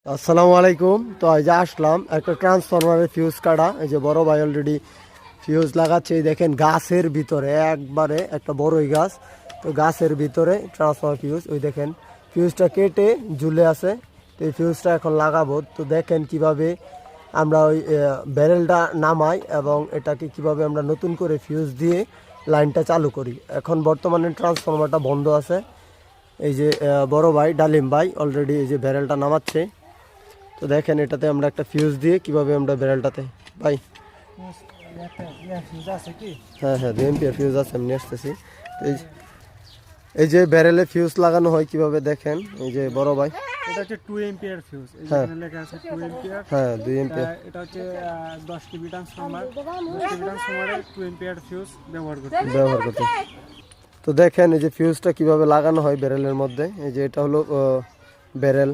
আসসালামু আলাইকুম। তো এই যে আসলাম একটা ট্রান্সফরমারের ফিউজ কাটা। এই যে বড় ভাই অলরেডি ফিউজ লাগাচ্ছে। এই দেখেন গাছের ভিতরে একবারে একটা বড়ই গাছ, তো গাছের ভিতরে ট্রান্সফরমার ফিউজ। ওই দেখেন ফিউজটা কেটে ঝুলে আছে। তো এই ফিউজটা এখন লাগাবো। তো দেখেন কিভাবে আমরা ওই ব্যারেলটা নামাই এবং এটাকে কিভাবে আমরা নতুন করে ফিউজ দিয়ে লাইনটা চালু করি। এখন বর্তমানে ট্রান্সফরমারটা বন্ধ আছে। এই যে বড় ভাই ডালিম ভাই অলরেডি এই যে ব্যারেলটা নামাচ্ছে। তো দেখেন এটাতে আমরা একটা ফিউজ দিয়ে কিভাবে আমরা ব্যারেলটাতে ভাই। হ্যাঁ হ্যাঁ 2 এম্পিয়ার ফিউজ আছে, আমি নিয়ে আসতেছি। তো এই যে ব্যারেলে ফিউজ লাগানো হয় কিভাবে দেখেন। এই যে বড় ভাই এটা হচ্ছে 2 এম্পিয়ার ফিউজ, এই যে হ্যাঁ এখানে লেখা আছে 2 এম্পিয়ার। হ্যাঁ 2 এম্পিয়ার। এটা হচ্ছে 10 কেভি ট্রান্সফরমার, 10 কেভি ট্রান্সফরমারে 2 এম্পিয়ার ফিউজ ব্যবহার করতে। তো দেখেন এই যে ফিউজটা কিভাবে লাগানো হয় ব্যারেলের মধ্যে। এই যে এটা হলো ব্যারেল।